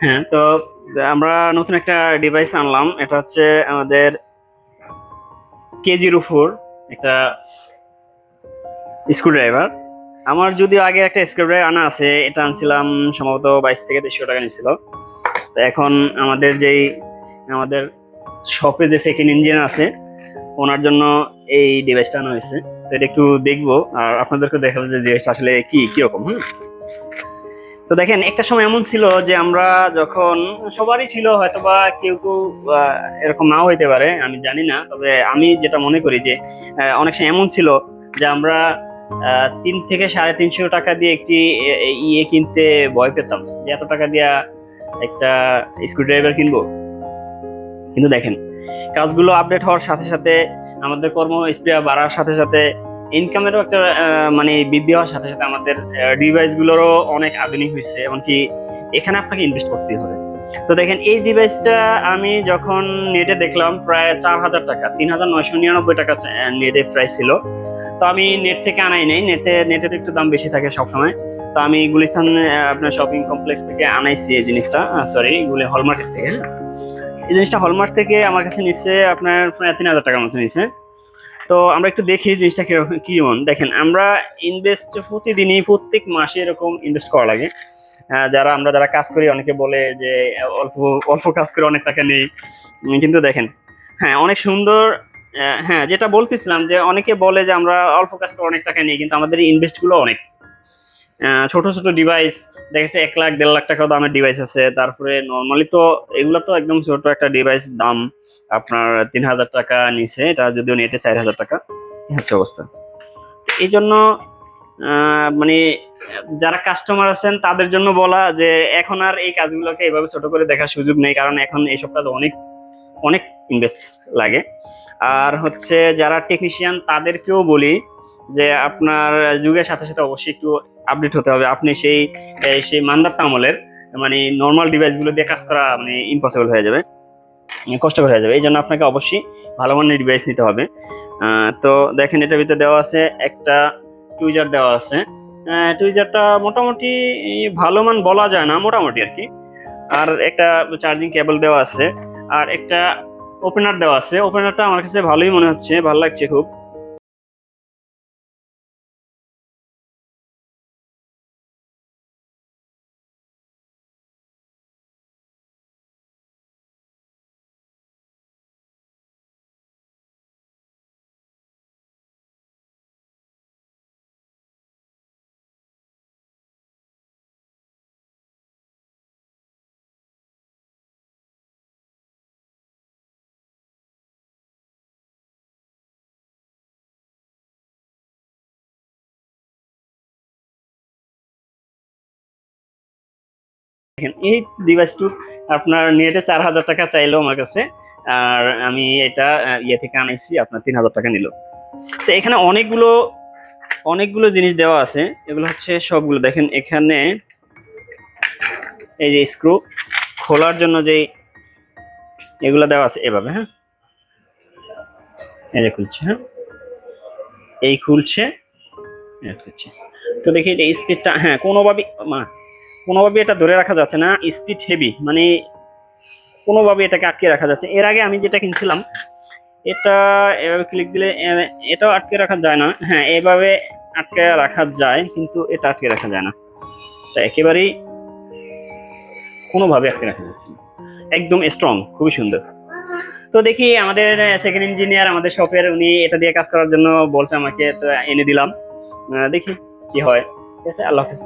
হ্যাঁ, তো আমরা নতুন একটা ডিভাইস আনলাম। এটা হচ্ছে আমাদের KG-04 একটা স্ক্রুড্রাইভার। আমার যদিও আগে একটা স্ক্রুড্রাইভার আনা আছে, এটা আনছিলাম সম্ভবত 2200 থেকে 2300 টাকা নিছিল। তো এখন আমাদের শপে যে সেকেন্ড ইঞ্জিন আছে ওনার জন্য এই ডিভাইসটা আনা হয়েছে। তো এটা একটু দেখবো আর আপনাদেরকে দেখাবো যে ডিভাইসটা আসলে কি কিরকম। তো দেখেন, একটা সময় এমন ছিল যে আমরা যখন সবারই ছিল, হয়তোবা কেউ কেউ এরকম নাও হইতে পারে, আমি জানি না, তবে আমি যেটা মনে করি যে অনেক সময় এমন ছিল যে আমরা 3 থেকে 350 টাকা দিয়ে একটি ইয়ে কিনতে ভয় পেতাম যে এত টাকা দিয়া একটা স্ক্রুড্রাইভার কিনবো। কিন্তু দেখেন, কাজগুলো আপডেট হওয়ার সাথে সাথে, আমাদের কর্ম স্পৃহা বাড়ার সাথে সাথে, ইনকামেরও একটা মানে বৃদ্ধি হওয়ার সাথে সাথে আমাদের ডিভাইস গুলোরও অনেক আধুনিক হয়েছে। এমনকি এখানে আপনাকে ইনভেস্ট করতে হবে। তো দেখেন, এই ডিভাইসটা আমি যখন নেটে দেখলাম প্রায় 4000 টাকা, 3999 টাকা নেটে প্রাইস ছিল। তো আমি নেট থেকে আনাই নাই, নেটের একটু দাম বেশি থাকে সবসময়। তো আমি গুলিস্তান আপনার শপিং কমপ্লেক্স থেকে আনাইছি এই জিনিসটা, সরি হলমার্কেট থেকে। এই জিনিসটা হলমার্ক থেকে আমার কাছে নিচ্ছে আপনার প্রায় 3000 টাকার মতো নিচ্ছে। তো আমরা একটু দেখি জিনিসটা কেমন। দেখেন, আমরা ইনভেস্ট প্রতিদিনই প্রত্যেক মাসে এরকম ইনভেস্ট করা লাগে। যারা কাজ করি, অনেকে বলে যে অল্প অল্প কাজ করে অনেক টাকা নেই। কিন্তু দেখেন, হ্যাঁ অনেক সুন্দর। হ্যাঁ, যেটা বলতেছিলাম যে অনেকে বলে যে আমরা অল্প কাজ করে অনেক টাকা নেই, কিন্তু আমাদের ইনভেস্ট গুলো অনেক। ছোট ছোট ডিভাইস দেখেছে 1 লাখ 1.5 লাখ টাকা দামের ডিভাইস আছে। তারপরে নর্মালি তো এগুলো তো একদম ছোট একটা ডিভাইস, দাম আপনার 3000 টাকা নিচে, এটা যদিও নেটে 4000 টাকা। এই হচ্ছে অবস্থা। এই জন্য মানে যারা কাস্টমার আছেন তাদের জন্য বলা যে এখন আর এই কাজগুলোকে এইভাবে ছোট করে দেখার সুযোগ নেই, কারণ এখন এইসব কাজ অনেক অনেক ইনভেস্ট লাগে। আর হচ্ছে যারা টেকনিশিয়ান তাদেরকেও বলি যে আপনার যুগের সাথে সাথে অবশ্যই একটু আপডেট হতে হবে। আপনি সেই মান্দাতা আমলের মানে নর্মাল ডিভাইস গুলো দিয়ে কাজ করা মানে ইম্পসিবল হয়ে যাবে, কষ্টকর হয়ে যাবে। এই জন্য আপনাকে অবশ্যই ভালো মানের ডিভাইস নিতে হবে। তো দেখেন, এটার ভিতরে দেওয়া আছে একটা টুইজার দেওয়া আছে। টুইজারটা মোটামুটি ভালো মান বলা যায় না, মোটামুটি আর কি। আর একটা চার্জিং কেবল দেওয়া আছে, আর একটা ওপেনার দেওয়া আছে। ওপেনারটা আমার কাছে ভালোই মনে হচ্ছে, ভালো লাগছে খুব। দেখেন, এই ডিভাইসটু আপনার নেটে 4000 টাকা চাইলো আমার কাছে, আর আমি এটা ইয়ে থেকে আনাইছি, আপনার 3000 টাকা নিল। তো এখানে অনেকগুলো অনেকগুলো জিনিস দেওয়া আছে। এগুলো হচ্ছে সবগুলো দেখেন এখানে, এই যে স্ক্রু খোলার জন্য যে এগুলো দেওয়া আছে এভাবে। হ্যাঁ, এই যে খুলছে, হ্যাঁ এই খুলছে, এই খুলছে। তো দেখি এটা স্পিডটা, হ্যাঁ কোনোভাবে এটা ধরে রাখা যাচ্ছে না, স্পিড হেভি, মানে কোনোভাবে এটাকে আটকে রাখা যাচ্ছে। এর আগে আমি যেটা কিনছিলাম, এটা এভাবে ক্লিক দিলে এটাও আটকে রাখা যায় না। হ্যাঁ, এভাবে আটকে রাখা যায়, কিন্তু এটা আটকে রাখা যায় না। এটা একেবারেই কোনোভাবে আটকে রাখা যাচ্ছে না, একদম স্ট্রং, খুবই সুন্দর। তো দেখি, আমাদের সেকেন্ড ইঞ্জিনিয়ার আমাদের শপের, উনি এটা দিয়ে কাজ করার জন্য বলছে আমাকে, তো এনে দিলাম। দেখি কি হয়। ঠিক আছে, আল্লাহ হাফিজ।